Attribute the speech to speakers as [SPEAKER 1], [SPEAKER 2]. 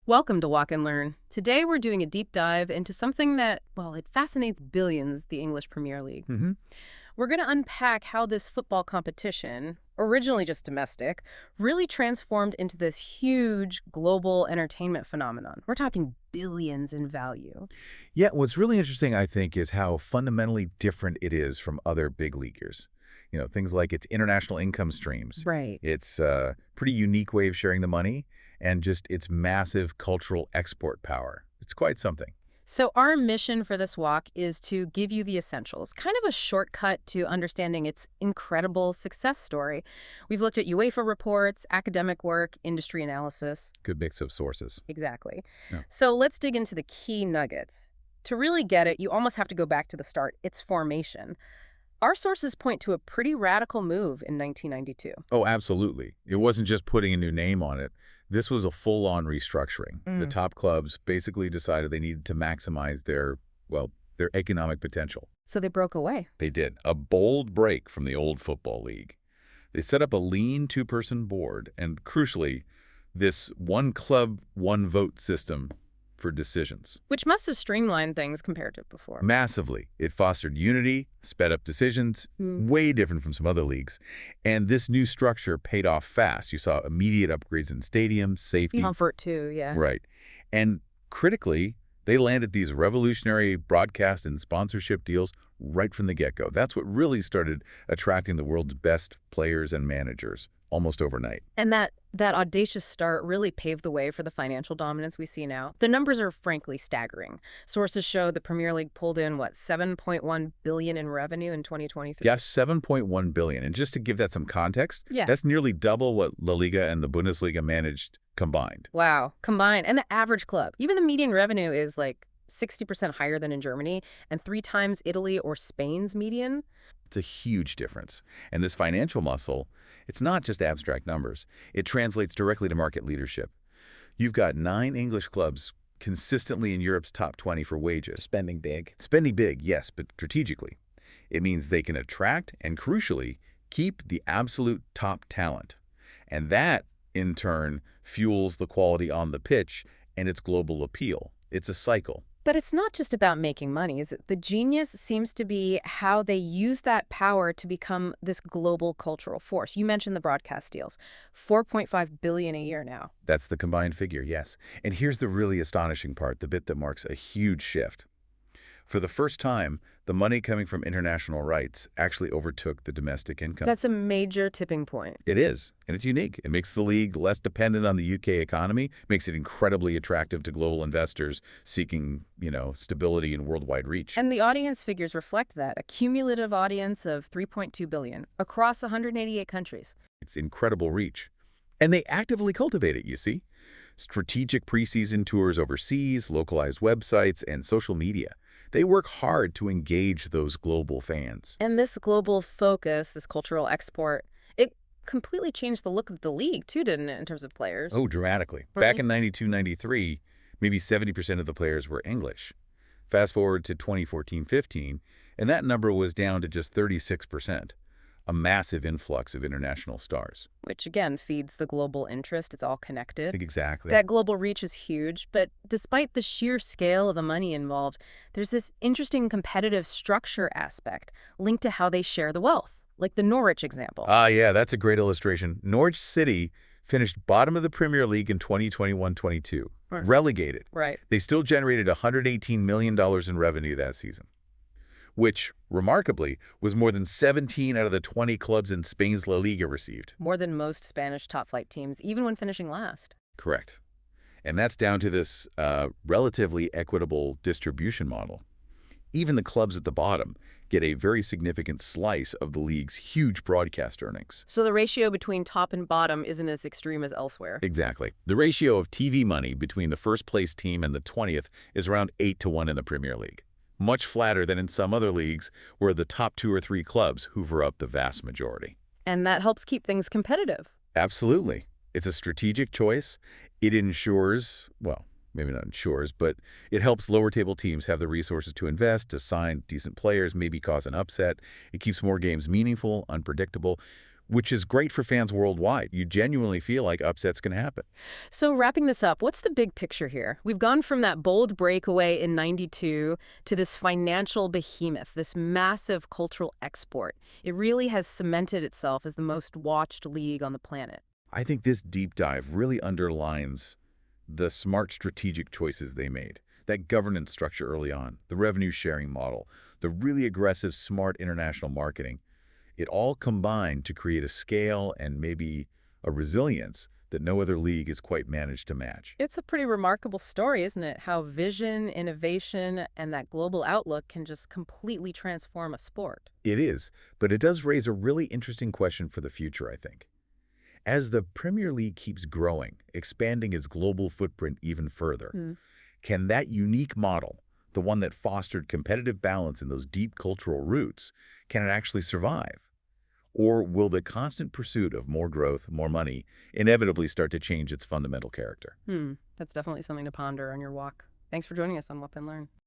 [SPEAKER 1] Welcome to Walk and Learn. Today we're doing a deep dive into something that, well, it fascinates billions, the English Premier League.
[SPEAKER 2] hmm
[SPEAKER 1] We're going to unpack how this football competition, originally just domestic, really transformed into this huge global entertainment phenomenon. We're talking billions in value.
[SPEAKER 2] Yeah, what's really interesting, I think, is how fundamentally different it is from other big leaguers. Things like its international income streams,
[SPEAKER 1] Right.
[SPEAKER 2] its pretty unique way of sharing the money, and just its massive cultural export power. It's quite something.
[SPEAKER 1] So our mission for this walk is to give you the essentials, kind of a shortcut to understanding its incredible success story. We've looked at UEFA reports, academic work, industry analysis.
[SPEAKER 2] Good mix of sources.
[SPEAKER 1] Exactly.
[SPEAKER 2] Yeah.
[SPEAKER 1] So let's dig into the key nuggets. To really get it, you almost have to go back to the start, its formation. Our sources point to a pretty radical move in 1992.
[SPEAKER 2] Oh, absolutely. It wasn't just putting a new name on it. This was a full-on restructuring. The top clubs basically decided they needed to maximize their economic potential.
[SPEAKER 1] So they broke away.
[SPEAKER 2] They did. A bold break from the old Football League. They set up a lean two-person board and, crucially, this one club, one vote system for decisions.
[SPEAKER 1] Which must have streamlined things compared to before.
[SPEAKER 2] Massively. It fostered unity, sped up decisions, way different from some other leagues. And this new structure paid off fast. You saw immediate upgrades in stadiums, safety.
[SPEAKER 1] Comfort too, yeah.
[SPEAKER 2] Right. And critically, they landed these revolutionary broadcast and sponsorship deals right from the get-go. That's what really started attracting the world's best players and managers almost overnight.
[SPEAKER 1] And that audacious start really paved the way for the financial dominance we see now. The numbers are frankly staggering. Sources show the Premier League pulled in, $7.1 billion in revenue in 2023?
[SPEAKER 2] Yes, $7.1 billion. And just to give that some context, that's nearly double what La Liga and the Bundesliga managed combined.
[SPEAKER 1] Wow, combined. And the average club, even the median revenue is 60% higher than in Germany and 3 times Italy or Spain's median.
[SPEAKER 2] It's a huge difference. And this financial muscle, it's not just abstract numbers. It translates directly to market leadership. You've got 9 English clubs consistently in Europe's top 20 for wages.
[SPEAKER 3] Spending big.
[SPEAKER 2] Spending big, yes, but strategically. It means they can attract and, crucially, keep the absolute top talent. And that, in turn, fuels the quality on the pitch and its global appeal. It's a cycle.
[SPEAKER 1] But it's not just about making money, is it? The genius seems to be how they use that power to become this global cultural force. You mentioned the broadcast deals, $4.5 billion a year now.
[SPEAKER 2] That's the combined figure, yes. And here's the really astonishing part, the bit that marks a huge shift. For the first time, the money coming from international rights actually overtook the domestic income.
[SPEAKER 1] That's a major tipping point.
[SPEAKER 2] It is, and it's unique. It makes the league less dependent on the UK economy, makes it incredibly attractive to global investors seeking, stability and worldwide reach.
[SPEAKER 1] And the audience figures reflect that, a cumulative audience of 3.2 billion across 188 countries.
[SPEAKER 2] It's incredible reach. And they actively cultivate it, you see. Strategic preseason tours overseas, localized websites, and social media. They work hard to engage those global fans.
[SPEAKER 1] And this global focus, this cultural export, it completely changed the look of the league, too, didn't it, in terms of players?
[SPEAKER 2] Oh, dramatically. Back in 92-93, maybe 70% of the players were English. Fast forward to 2014-15, and that number was down to just 36%. A massive influx of international stars.
[SPEAKER 1] Which, again, feeds the global interest. It's all connected.
[SPEAKER 2] Exactly.
[SPEAKER 1] That global reach is huge, but despite the sheer scale of the money involved, there's this interesting competitive structure aspect linked to how they share the wealth, like the Norwich example.
[SPEAKER 2] Yeah, that's a great illustration. Norwich City finished bottom of the Premier League in 2021-22, relegated.
[SPEAKER 1] Right.
[SPEAKER 2] They still generated $118 million in revenue that season, which, remarkably, was more than 17 out of the 20 clubs in Spain's La Liga received.
[SPEAKER 1] More than most Spanish top-flight teams, even when finishing last.
[SPEAKER 2] Correct. And that's down to this relatively equitable distribution model. Even the clubs at the bottom get a very significant slice of the league's huge broadcast earnings.
[SPEAKER 1] So the ratio between top and bottom isn't as extreme as elsewhere.
[SPEAKER 2] Exactly. The ratio of TV money between the first-place team and the 20th is around 8-to-1 in the Premier League. Much flatter than in some other leagues where the top 2 or 3 clubs hoover up the vast majority.
[SPEAKER 1] And that helps keep things competitive.
[SPEAKER 2] Absolutely. It's a strategic choice. It ensures, well, maybe not ensures, but it helps lower table teams have the resources to invest, to sign decent players, maybe cause an upset. It keeps more games meaningful, unpredictable, which is great for fans worldwide. You genuinely feel like upsets can happen.
[SPEAKER 1] So wrapping this up, what's the big picture here? We've gone from that bold breakaway in '92 to this financial behemoth, this massive cultural export. It really has cemented itself as the most watched league on the planet.
[SPEAKER 2] I think this deep dive really underlines the smart strategic choices they made. That governance structure early on, the revenue sharing model, the really aggressive, smart international marketing, it all combined to create a scale and maybe a resilience that no other league has quite managed to match.
[SPEAKER 1] It's a pretty remarkable story, isn't it? How vision, innovation, and that global outlook can just completely transform a sport.
[SPEAKER 2] It is, but it does raise a really interesting question for the future, I think. As the Premier League keeps growing, expanding its global footprint even further, can that unique model, the one that fostered competitive balance in those deep cultural roots, can it actually survive? Or will the constant pursuit of more growth, more money, inevitably start to change its fundamental character?
[SPEAKER 1] That's definitely something to ponder on your walk. Thanks for joining us on What and Learn.